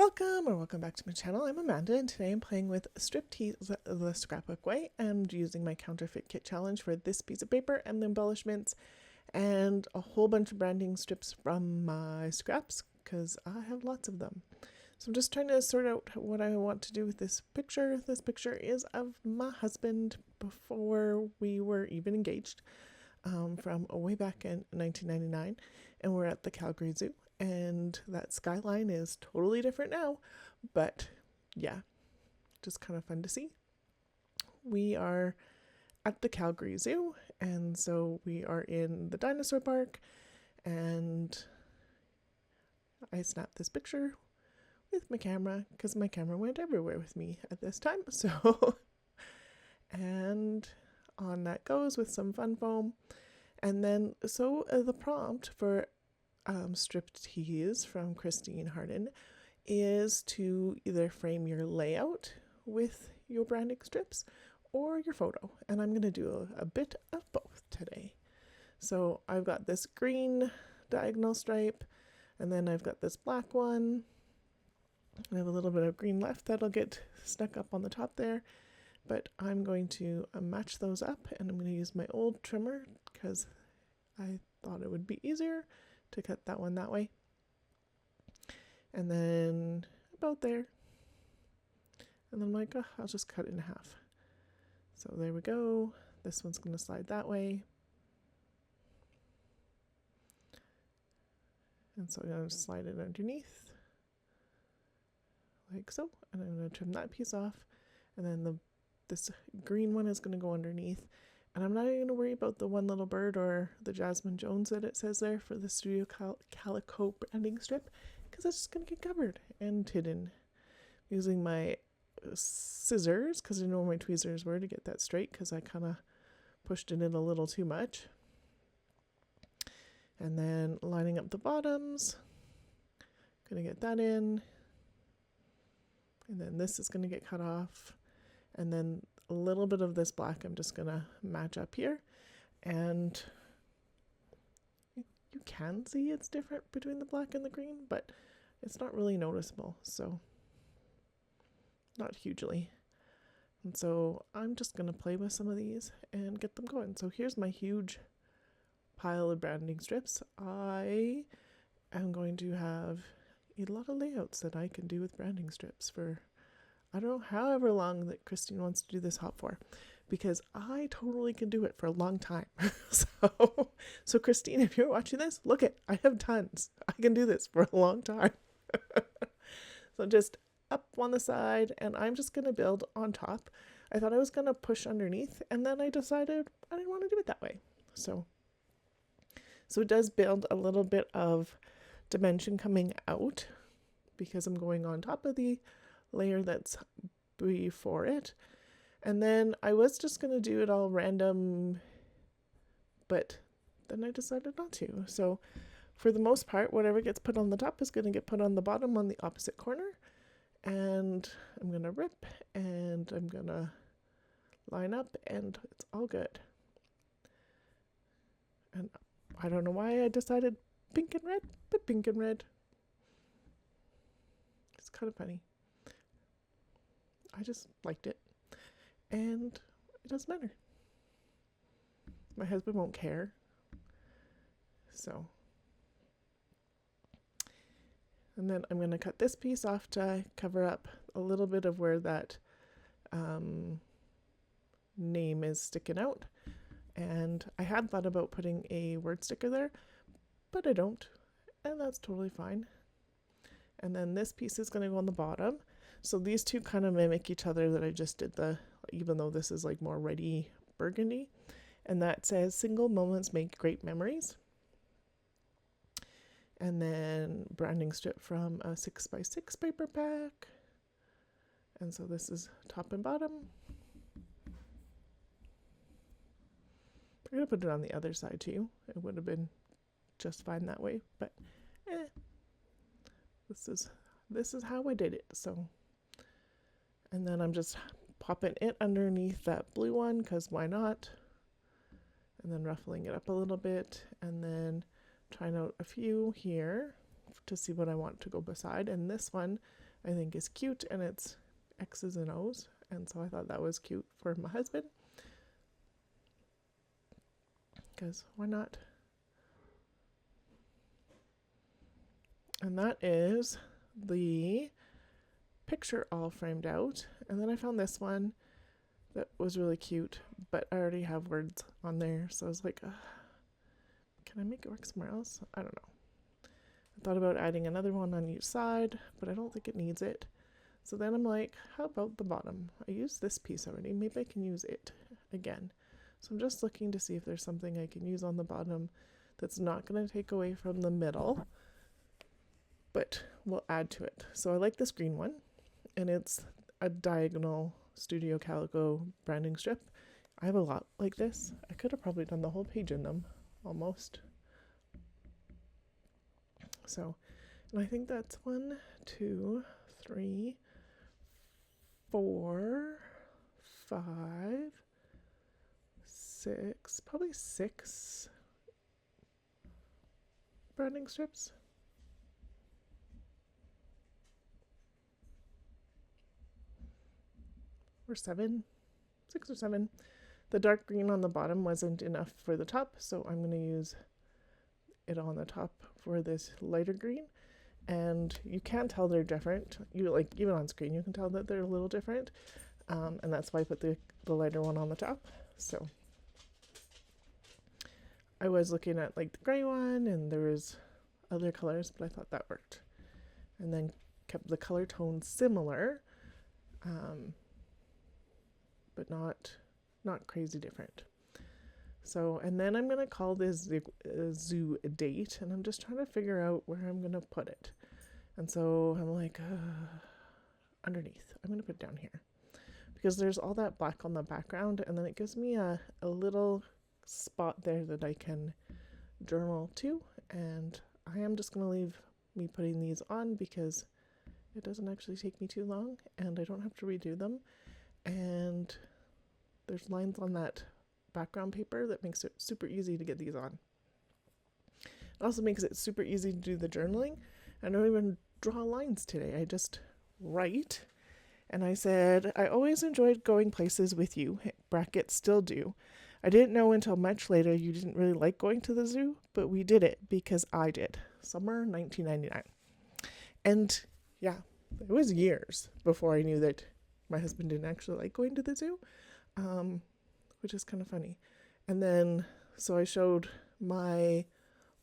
Welcome or welcome back to my channel. I'm Amanda and today I'm playing with Striptease the Scrapbook Way and using my counterfeit kit challenge for this piece of paper and the embellishments and a whole bunch of branding strips from my scraps because I have lots of them. So I'm just trying to sort out what I want to do with this picture. This picture is of my husband before we were even engaged, from way back in 1999, and we're at the Calgary Zoo. And that skyline is totally different now, but yeah, just kind of fun to see. We are at the Calgary Zoo, and so we are in the dinosaur park, and I snapped this picture with my camera because my camera went everywhere with me at this time. So, and on that goes with some fun foam. And then, the prompt for Striptease from Christine Harden is to either frame your layout with your branding strips or your photo, and I'm going to do a bit of both today. So I've got this green diagonal stripe, and then I've got this black one. I have a little bit of green left that'll get stuck up on the top there, but I'm going to match those up, and I'm going to use my old trimmer because I thought it would be easier to cut that one that way. And then about there. And then I'm like, oh, I'll just cut it in half. So there we go. This one's going to slide that way. And so I'm going to slide it underneath. Like so. And I'm going to trim that piece off. And then this green one is going to go underneath. And I'm not even going to worry about the one little bird or the Jasmine Jones that it says there for the Studio Calico branding strip, because it's just going to get covered and hidden. Using my scissors, because I know where my tweezers were to get that straight, because I kind of pushed it in a little too much. And then lining up the bottoms. Going to get that in. And then this is going to get cut off. And then a little bit of this black I'm just gonna match up here, and you can see it's different between the black and the green, but it's not really noticeable, so not hugely. And so I'm just gonna play with some of these and get them going. So here's my huge pile of branding strips. I am going to have a lot of layouts that I can do with branding strips for I don't know however long that Christine wants to do this hop for, because I totally can do it for a long time. So Christine, if you're watching this, look it, I have tons. I can do this for a long time. So just up on the side, and I'm just going to build on top. I thought I was going to push underneath, and then I decided I didn't want to do it that way. So it does build a little bit of dimension coming out because I'm going on top of the layer that's before it. And then I was just going to do it all random, but then I decided not to. So for the most part, whatever gets put on the top is going to get put on the bottom on the opposite corner. And I'm going to rip and I'm going to line up and it's all good. And I don't know why I decided pink and red, but pink and red. It's kind of funny. I just liked it, and it doesn't matter. My husband won't care. So, and then I'm going to cut this piece off to cover up a little bit of where that name is sticking out. And I had thought about putting a word sticker there, but I don't, and that's totally fine. And then this piece is going to go on the bottom. So these two kind of mimic each other that I just did even though this is like more reddy burgundy. And that says single moments make great memories. And then branding strip from a 6x6 paper pack. And so this is top and bottom. I'm going to put it on the other side too. It would have been just fine that way, but this is how I did it. So, and then I'm just popping it underneath that blue one because why not? And then ruffling it up a little bit, and then trying out a few here to see what I want to go beside. And this one I think is cute, and it's X's and O's, and so I thought that was cute for my husband, because why not? And that is the picture all framed out. And then I found this one that was really cute, but I already have words on there, so I was like, can I make it work somewhere else? I don't know. I thought about adding another one on each side, but I don't think it needs it. So then I'm like, how about the bottom? I used this piece already. Maybe I can use it again. So I'm just looking to see if there's something I can use on the bottom that's not going to take away from the middle, but will add to it. So I like this green one, and it's a diagonal Studio Calico branding strip. I have a lot like this. I could have probably done the whole page in them, almost. So, and I think that's 1, 2, 3, 4, 5, 6, probably 6 branding strips. Or 7, 6 or 7. The dark green on the bottom wasn't enough for the top, so I'm going to use it on the top for this lighter green. And you can tell they're different. You like, even on screen you can tell that they're a little different, and that's why I put the lighter one on the top. So I was looking at like the gray one, and there was other colors, but I thought that worked, and then kept the color tone similar, but not crazy different. So, and then I'm going to call this zoo date, and I'm just trying to figure out where I'm going to put it. And so I'm like, underneath. I'm going to put it down here, because there's all that black on the background, and then it gives me a little spot there that I can journal to. And I am just going to leave me putting these on because it doesn't actually take me too long, and I don't have to redo them. And there's lines on that background paper that makes it super easy to get these on. It also makes it super easy to do the journaling. I don't even draw lines today. I just write. And I said, I always enjoyed going places with you, brackets still do. I didn't know until much later you didn't really like going to the zoo, but we did it because I did. Summer 1999. And yeah, it was years before I knew that my husband didn't actually like going to the zoo, which is kind of funny. And then, so I showed my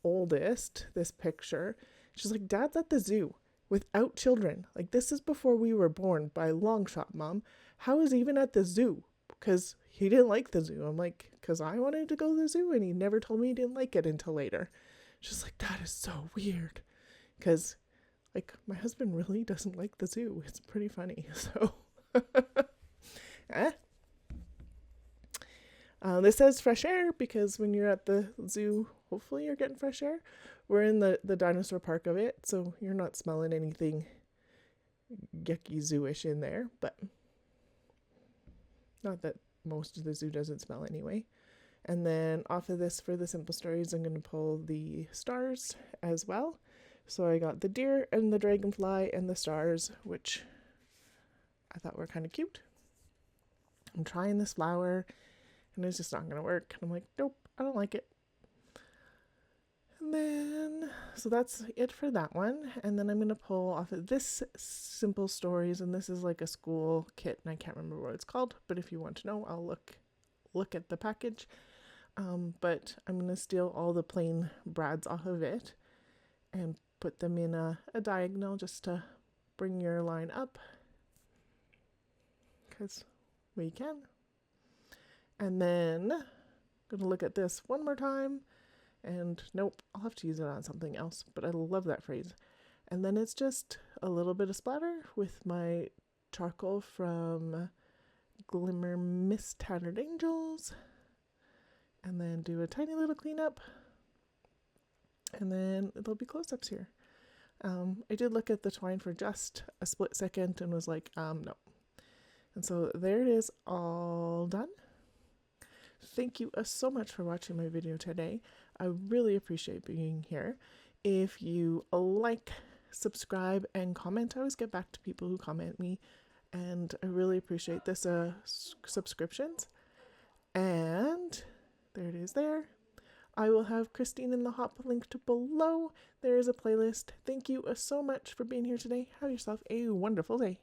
oldest this picture. She's like, Dad's at the zoo without children. Like, this is before we were born by a long shot, Mom. How is he even at the zoo? Because he didn't like the zoo. I'm like, because I wanted to go to the zoo and he never told me he didn't like it until later. She's like, that is so weird. Because, like, my husband really doesn't like the zoo. It's pretty funny. So, this says fresh air because when you're at the zoo, hopefully you're getting fresh air. We're in the dinosaur park of it, so you're not smelling anything yucky zoo-ish in there, but not that most of the zoo doesn't smell anyway. And then off of this, for the simple stories, I'm going to pull the stars as well. So I got the deer and the dragonfly and the stars, which I thought were kind of cute. I'm trying this flower, and it's just not going to work. And I'm like, nope, I don't like it. And then, so that's it for that one. And then I'm going to pull off of this simple stories, and this is like a school kit, and I can't remember what it's called, but if you want to know, I'll look at the package. But I'm going to steal all the plain brads off of it and put them in a diagonal just to bring your line up, because we can. And then I'm going to look at this one more time. And nope, I'll have to use it on something else, but I love that phrase. And then it's just a little bit of splatter with my charcoal from Glimmer Mist Tattered Angels. And then do a tiny little cleanup. And then there'll be close-ups here. I did look at the twine for just a split second and was like, no. And so there it is, all done. Thank you so much for watching my video today. I really appreciate being here. If you like subscribe, and comment. I always get back to people who comment me, and I really appreciate this subscriptions. And there it is there. I will have Christine in the Hop linked below. There is a playlist. Thank you so much for being here today. Have yourself a wonderful day.